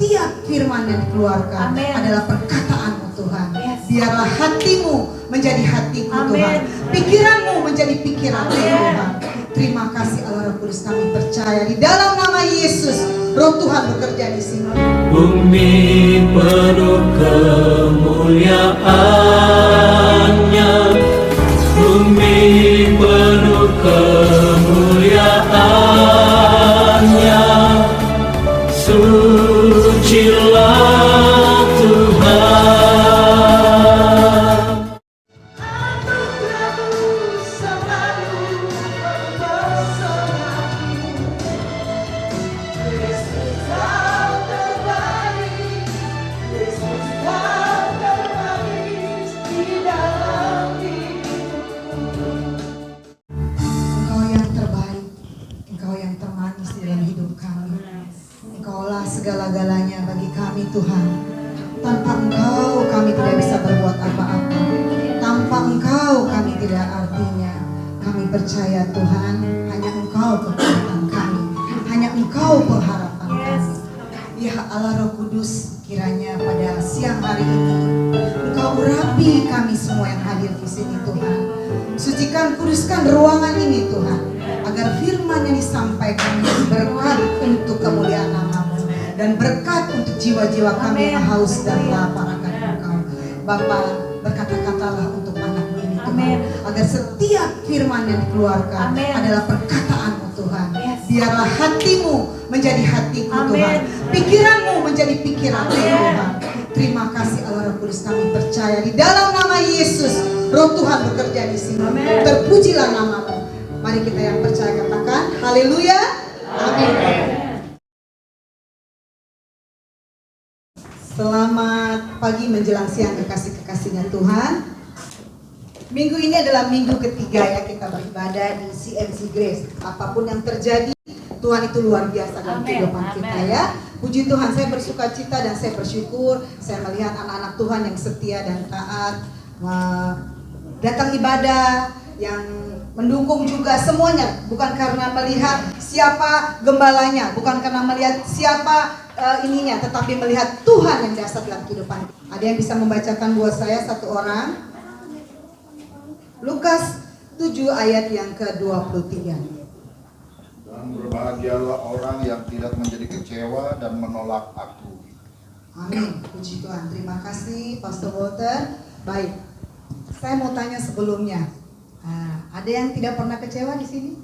setiap firman yang dikeluarkan adalah perkataan-Mu Tuhan. Biarlah hatimu menjadi hatiku Tuhan, pikiranmu menjadi pikiranmu Tuhan. Terima kasih Allah Roh Kudus, kami percaya di dalam nama Yesus Roh Tuhan bekerja di sini. Bumi penuh kemuliaan-Nya, bumi penuh kemuliaan-Nya, sucilah Tuhan. Segala-galanya bagi kami Tuhan. Tanpa Engkau kami tidak bisa berbuat apa-apa. Tanpa Engkau kami tidak artinya. Kami percaya Tuhan, hanya Engkau kekuatan kami, hanya Engkau pengharapan kami. Ya Allah Roh Kudus, kiranya pada siang hari ini Engkau urapi kami semua yang hadir di sini Tuhan. Sucikan, kuduskan ruangan ini Tuhan, agar firman yang disampaikan berkat untuk kemuliaan nama-Mu dan berkat untuk jiwa-jiwa kami yang haus dan lapar akan Engkau. Bapa, berkata-katalah untuk anak-Mu ini Tuhan, agar setiap firman yang dikeluarkan adalah perkataan-Mu Tuhan. Biarlah hatimu menjadi hatiku Tuhan, pikiranmu menjadi pikiranmu Tuhan. Terima kasih Allah Roh Kudus, kami percaya di dalam nama Yesus Roh Tuhan bekerja di sini. Terpujilah nama-Mu. Mari kita yang percaya katakan haleluya. Amin. Selamat pagi menjelang siang kekasih-kekasihnya Tuhan. Minggu ini adalah minggu ketiga ya kita beribadah di CMC Grace. Apapun yang terjadi, Tuhan itu luar biasa dalam kehidupan kita ya. Puji Tuhan, saya bersuka cita dan saya bersyukur saya melihat anak-anak Tuhan yang setia dan taat datang ibadah, yang mendukung juga semuanya, bukan karena melihat siapa gembalanya, bukan karena melihat siapa ininya, tetapi melihat Tuhan yang dasar dalam kehidupan. Ada yang bisa membacakan buat saya satu orang? Lukas 7 ayat yang ke-23. Dan berbahagialah orang yang tidak menjadi kecewa dan menolak aku. Amin, puji Tuhan. Terima kasih Pastor Walter. Baik, saya mau tanya sebelumnya, ada yang tidak pernah kecewa di sini?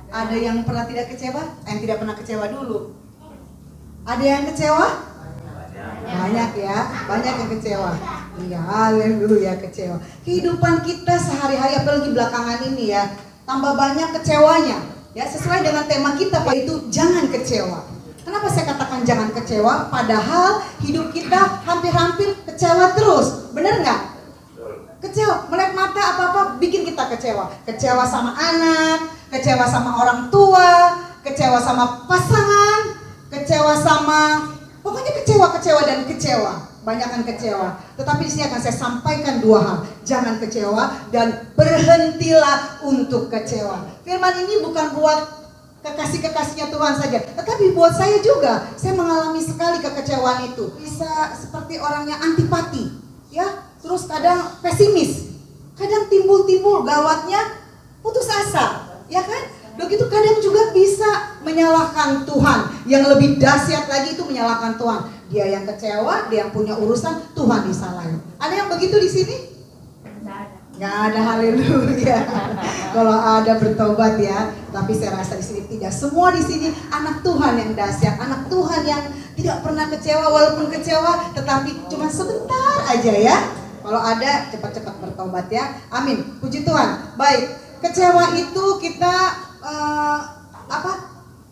Ada yang pernah tidak kecewa? Yang tidak pernah kecewa dulu. Ada yang kecewa? Banyak ya, banyak yang kecewa. Iya, haleluya, kecewa. Kehidupan kita sehari-hari, apalagi belakangan ini ya, tambah banyak kecewanya. Ya, sesuai dengan tema kita yaitu jangan kecewa. Kenapa saya katakan jangan kecewa? Padahal hidup kita hampir-hampir kecewa terus. Bener nggak? Kecewa, melihat mata apa-apa bikin kita kecewa. Kecewa sama anak, kecewa sama orang tua, kecewa sama pasangan, kecewa sama, pokoknya kecewa dan kecewa. Banyakan kecewa. Tetapi di sini akan saya sampaikan dua hal. Jangan kecewa dan berhentilah untuk kecewa. Firman ini bukan buat kekasih-kekasihnya Tuhan saja, tetapi buat saya juga. Saya mengalami sekali kekecewaan itu. Bisa seperti orang yang antipati, ya. Terus kadang pesimis, kadang timbul gawatnya putus asa, ya kan? Begitu kadang juga bisa menyalahkan Tuhan. Yang lebih dahsyat lagi itu menyalahkan Tuhan. Dia yang kecewa, dia yang punya urusan, Tuhan disalahin. Ada yang begitu di sini? Nggak ada, haleluya. Kalau ada bertobat ya. Tapi saya rasa di sini tidak. Semua di sini anak Tuhan yang dahsyat, anak Tuhan yang tidak pernah kecewa, walaupun kecewa, tetapi cuma sebentar aja ya. Kalau ada cepat-cepat bertobat ya. Amin. Puji Tuhan. Baik, kecewa itu kita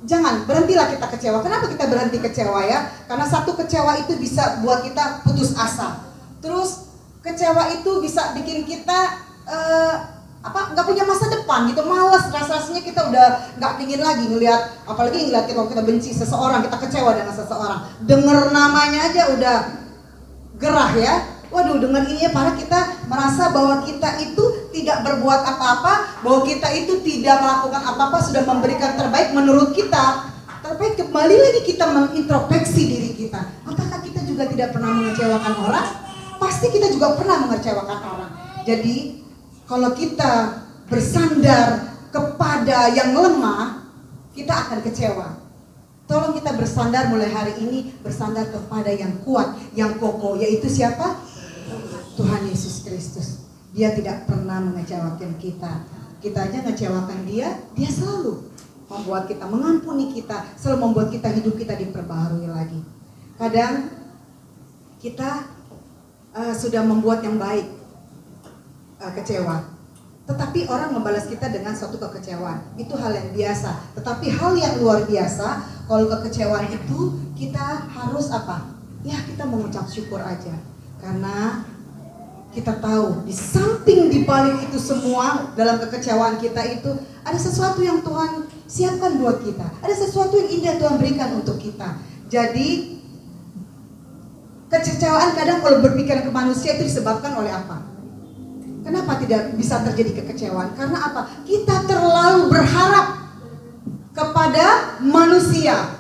jangan, berhentilah kita kecewa. Kenapa kita berhenti kecewa ya? Karena satu kecewa itu bisa buat kita putus asa. Terus kecewa itu bisa bikin kita nggak punya masa depan gitu, malas, rasanya kita udah nggak pingin lagi ngelihat, apalagi ngeliat kalau kita benci seseorang, kita kecewa dengan seseorang, denger namanya aja udah gerah ya. Waduh, dengar ini ya, para kita merasa bahwa kita itu tidak berbuat apa-apa, bahwa kita itu tidak melakukan apa-apa, sudah memberikan terbaik menurut kita. Tapi kembali lagi kita mengintrospeksi diri kita. Apakah kita juga tidak pernah mengecewakan orang? Pasti kita juga pernah mengecewakan orang. Jadi kalau kita bersandar kepada yang lemah, kita akan kecewa. Tolong kita bersandar mulai hari ini, bersandar kepada yang kuat, yang kokoh, yaitu siapa? Tuhan Yesus Kristus. Dia tidak pernah mengecewakan kita. Kita aja ngecewakan dia selalu membuat kita, mengampuni kita, selalu membuat kita, hidup kita diperbaharui lagi. Kadang kita sudah membuat yang baik, kecewa. Tetapi orang membalas kita dengan suatu kekecewaan. Itu hal yang biasa. Tetapi hal yang luar biasa, kalau kekecewaan itu kita harus apa? Ya, kita mengucap syukur aja. Karena kita tahu di samping di balik itu semua, dalam kekecewaan kita itu ada sesuatu yang Tuhan siapkan buat kita. Ada sesuatu yang indah Tuhan berikan untuk kita. Jadi kekecewaan kadang kalau berpikiran ke manusia itu disebabkan oleh apa? Kenapa tidak bisa terjadi kekecewaan? Karena apa? Kita terlalu berharap kepada manusia.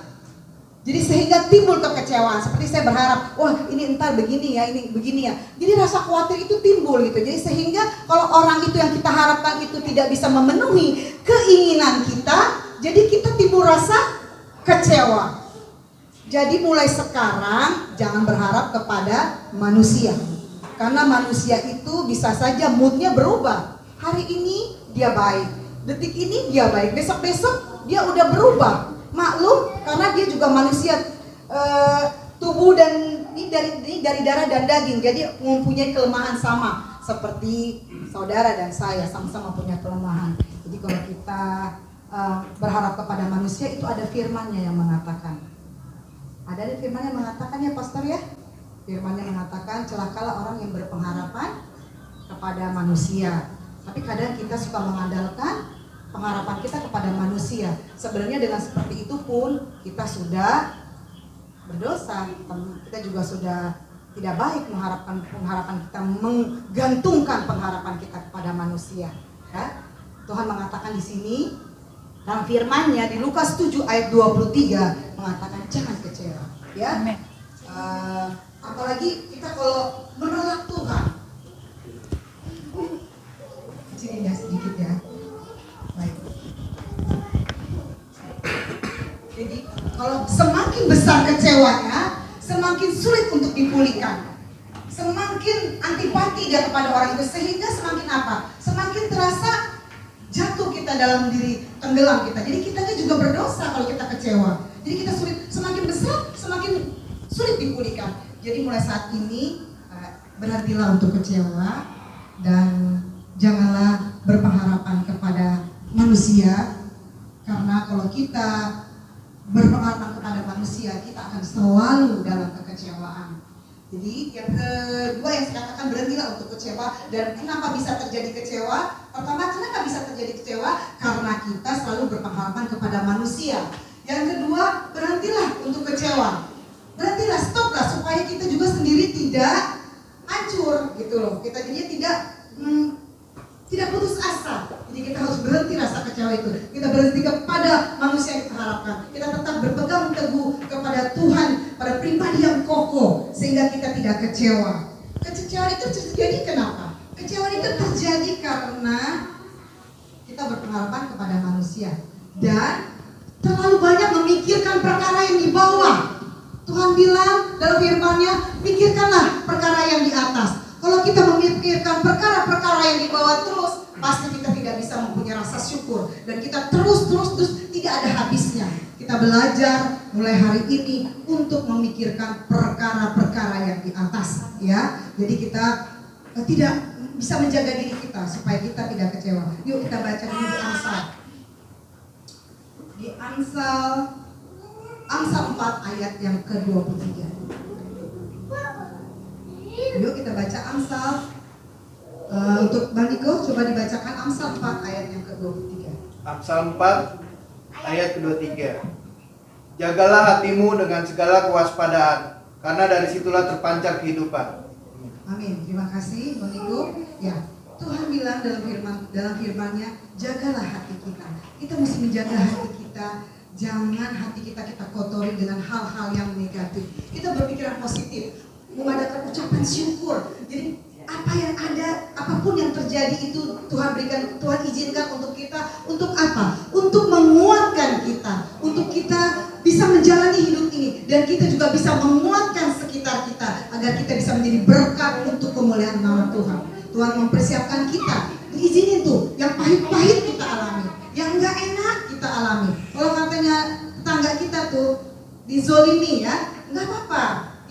Jadi sehingga timbul kekecewaan. Seperti saya berharap, wah ini entar begini ya, ini begini ya. Jadi rasa khawatir itu timbul gitu. Jadi sehingga kalau orang itu yang kita harapkan itu tidak bisa memenuhi keinginan kita, jadi kita timbul rasa kecewa. Jadi mulai sekarang jangan berharap kepada manusia. Karena manusia itu bisa saja moodnya berubah. Hari ini dia baik, detik ini dia baik, besok-besok dia udah berubah. Maklum, karena dia juga manusia, tubuh dan ini dari darah dan daging, jadi mempunyai kelemahan sama seperti saudara dan saya, sama-sama punya kelemahan. Jadi kalau kita berharap kepada manusia, itu ada firman-Nya yang mengatakan. Ada firman yang mengatakan ya pastor ya. Firman-Nya mengatakan celakalah orang yang berpengharapan kepada manusia. Tapi kadang kita suka mengandalkan pengharapan kita kepada manusia. Sebenarnya dengan seperti itu pun kita sudah berdosa. Kita juga sudah tidak baik mengharapkan pengharapan kita, menggantungkan pengharapan kita kepada manusia. Ya? Tuhan mengatakan di sini dalam firman-Nya di Lukas 7 ayat 23 mengatakan jangan kecewa. Ya. Apalagi kita kalau menolak Tuhan. Kecilin ya sedikit ya. Baik. Jadi kalau semakin besar kecewanya, semakin sulit untuk dipulihkan. Semakin antipati dia kepada orang itu, sehingga semakin apa? Semakin terasa jatuh kita dalam diri, tenggelam kita. Jadi kita juga berdosa kalau kita kecewa. Jadi kita sulit, semakin besar, semakin sulit dipulihkan. Jadi mulai saat ini berhentilah untuk kecewa dan janganlah berpengharapan kepada manusia, karena kalau kita berpengharapan kepada manusia kita akan selalu dalam kekecewaan. Jadi yang kedua yang saya katakan, berhentilah untuk kecewa. Dan kenapa bisa terjadi kecewa? Pertama, kenapa bisa terjadi kecewa? Karena kita selalu berpengharapan kepada manusia. Yang kedua, berhentilah untuk kecewa. Berhentilah, stoplah, supaya kita juga sendiri tidak hancur gitu loh. Kita jadinya tidak putus asa. Jadi kita harus berhenti rasa kecewa itu. Kita berhenti kepada manusia yang kita harapkan. Kita tetap berpegang teguh kepada Tuhan, pada pribadi yang kokoh, sehingga kita tidak kecewa. Kekecewaan itu terjadi kenapa? Kekecewaan itu terjadi karena kita berpengharapan kepada manusia dan terlalu banyak memikirkan perkara yang di bawah. Tuhan bilang dalam firman-Nya, pikirkanlah perkara yang di atas. Kalau kita memikirkan perkara-perkara yang di bawah terus, pasti kita tidak bisa mempunyai rasa syukur. Dan kita terus tidak ada habisnya. Kita belajar mulai hari ini untuk memikirkan perkara-perkara yang di atas, ya. Jadi kita tidak bisa menjaga diri kita supaya kita tidak kecewa. Yuk kita baca dulu di Amsal. Di Amsal 4 ayat yang ke-23. Yuk kita baca Amsal. Untuk Bang Niko coba dibacakan Amsal 4 ayat yang ke-23. Amsal 4 ayat ke-23. Jagalah hatimu dengan segala kewaspadaan, karena dari situlah terpancar kehidupan. Amin. Terima kasih Bang Niko. Ya, Tuhan bilang dalam firman-Nya, jagalah hati kita. Kita mesti menjaga hati kita Jangan hati kita kotori dengan hal-hal yang negatif. Kita berpikiran positif, mengadakan ucapan syukur. Jadi apa yang ada, apapun yang terjadi itu Tuhan berikan, Tuhan izinkan untuk kita. Untuk apa? Untuk menguatkan kita, untuk kita bisa menjalani hidup ini, dan kita juga bisa menguatkan sekitar kita agar kita bisa menjadi berkat untuk kemuliaan nama Tuhan. Tuhan mempersiapkan kita, diizinin tuh yang pahit-pahit kita alami, yang enggak enak kita alami. Kalau katanya tetangga kita tuh dizolimi ya, enggak apa-apa.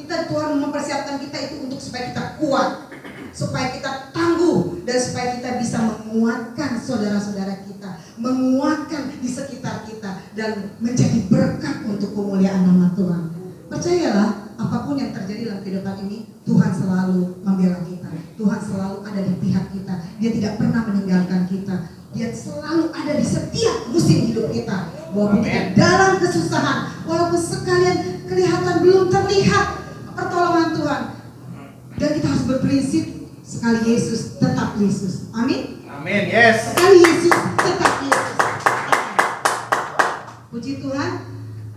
Tuhan mempersiapkan kita itu untuk supaya kita kuat, supaya kita tangguh, dan supaya kita bisa menguatkan saudara-saudara kita, menguatkan di sekitar kita, dan menjadi berkat untuk kemuliaan nama Tuhan. Percayalah, apapun yang terjadi dalam kehidupan ini, Tuhan selalu membela kita. Tuhan selalu ada di pihak kita. Dia tidak pernah meninggalkan kita. Dia selalu ada di setiap musim hidup kita. Walaupun kita dalam kesusahan, walaupun sekalian kelihatan belum terlihat pertolongan Tuhan, dan kita harus berprinsip, sekali Yesus tetap Yesus. Amin. Amin. Yes. Sekali Yesus tetap Yesus. Puji Tuhan.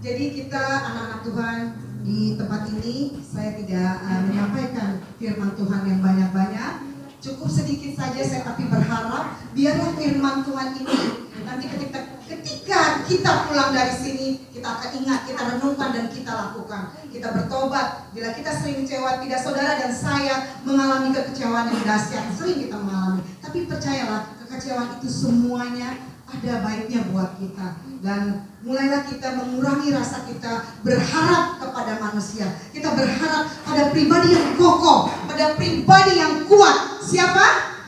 Jadi kita anak-anak Tuhan di tempat ini, saya tidak menyampaikan firman Tuhan yang banyak-banyak. Cukup sedikit saja saya tapi berharap biarlah firman Tuhan ini nanti ketika kita pulang dari sini, kita akan ingat, kita renungkan dan kita lakukan. Kita bertobat. Bila kita sering kecewa, tidak saudara dan saya mengalami kekecewaan yang dahsyat, sering kita mengalami. Tapi percayalah, kekecewaan itu semuanya ada baiknya buat kita. Dan mulailah kita mengurangi rasa kita berharap kepada manusia. Kita berharap pada pribadi yang kokoh, pada pribadi yang kuat. Siapa?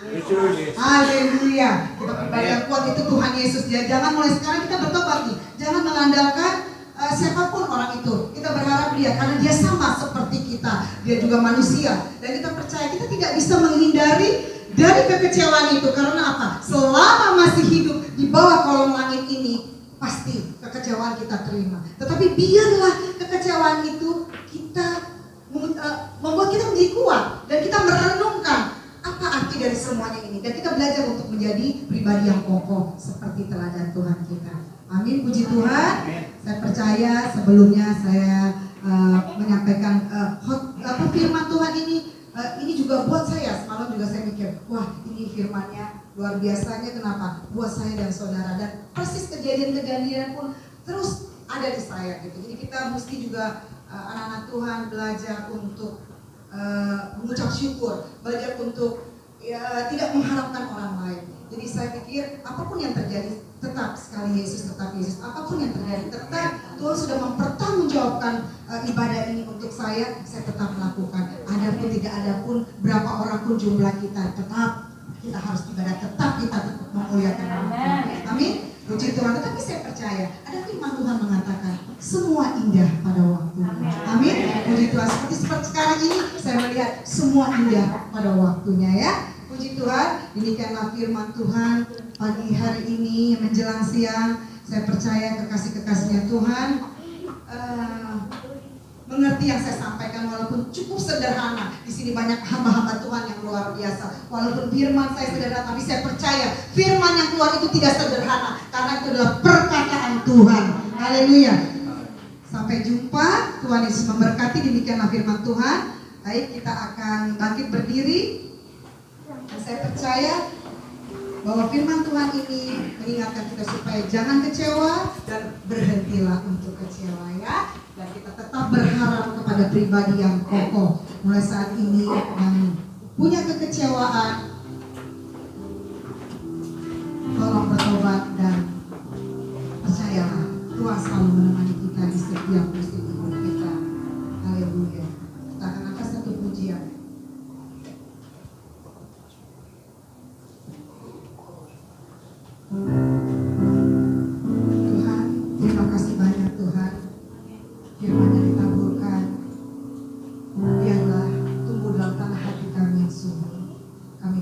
Haleluya. Kita pribadi yang kuat itu Tuhan Yesus. Ya, jangan mulai sekarang kita bertobat nih. Jangan mengandalkan siapapun orang itu. Kita berharap dia, karena dia sama seperti kita. Dia juga manusia. Dan kita percaya kita tidak bisa menghindari dari kekecewaan itu. Karena apa? Selama masih hidup di bawah kolong langit ini, pasti kekecewaan kita terima. Tetapi biarlah kekecewaan itu kita membuat kita menjadi kuat. Dan kita merenungkan apa arti dari semuanya ini, dan kita belajar untuk menjadi pribadi yang kokoh seperti teladan Tuhan kita. Amin, puji Tuhan. Saya percaya sebelumnya saya menyampaikan firman Tuhan ini juga buat saya. Semalam juga saya mikir, wah ini firmannya luar biasanya. Kenapa? Buat saya dan saudara, dan persis kejadian-kejadian pun terus ada di saya gitu. Jadi kita mesti juga anak-anak Tuhan belajar untuk mengucap syukur, belajar untuk tidak mengharapkan orang lain. Jadi saya pikir apapun yang terjadi, tetap sekali Yesus tetap Yesus. Apapun yang terjadi, tetap Tuhan sudah mempertanggungjawabkan ibadah ini untuk saya tetap melakukan. Adapun tidak ada pun berapa orang pun jumlah kita, tetap kita harus ibadah, tetap kita memuliakan nama Tuhan. Amin. Puji Tuhan. Tetapi saya percaya ada firman Tuhan mengatakan semua indah pada waktunya. Amin. Puji Tuhan. Seperti sekarang ini saya melihat semua indah pada waktunya ya. Puji Tuhan. Demikianlah firman Tuhan pagi hari ini menjelang siang. Saya percaya kekasih-kekasihnya Tuhan mengerti yang saya sampaikan, walaupun cukup sederhana. Di sini banyak hamba-hamba Tuhan yang luar biasa. Walaupun firman saya sederhana, tapi saya percaya firman yang keluar itu tidak sederhana, karena itu adalah perkataan Tuhan. Haleluya. Sampai jumpa. Tuhan Yesus memberkati. Demikianlah firman Tuhan. Baik, kita akan bangkit berdiri. Dan saya percaya bahwa firman Tuhan ini mengingatkan kita supaya jangan kecewa dan berhentilah untuk kecewa ya. Dan kita tetap berharap kepada pribadi yang kokoh. Mulai saat ini yang punya kekecewaan, tolong bertobat dan percayalah Tuhan selalu menemani kita di setiap musim hidup kita. Haleluya. Kita akan angkat satu pujian. Tuhan, terima kasih banyak Tuhan. Firman yang ditaburkan, biarlah tumbuh dalam tanah hati kami yang sungguh. Kami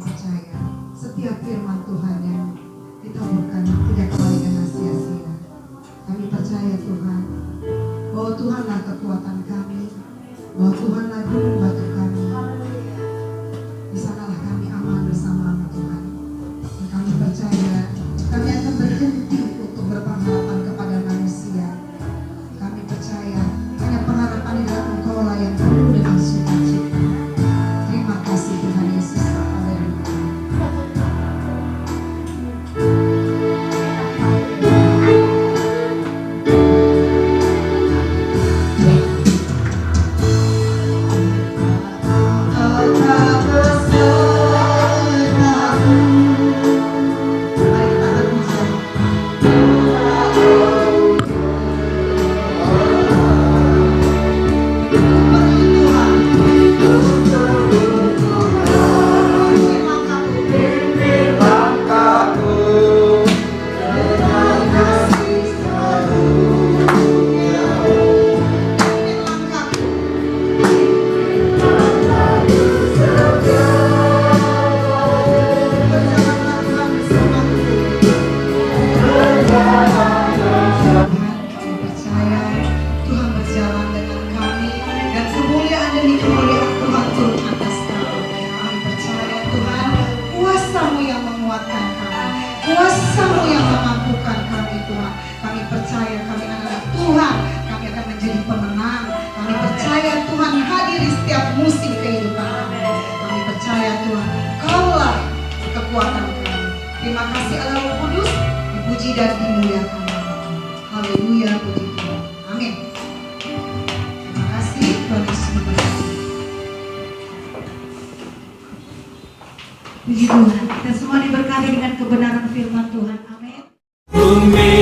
dan dimuliakan. Haleluya, puji Tuhan. Amin. Terima kasih, Tuhan Yesus memberkati. Puji Tuhan, kita semua diberkati dengan kebenaran firman Tuhan. Amin. Bumi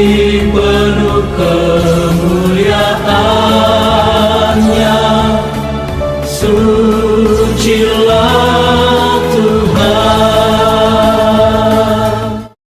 penuh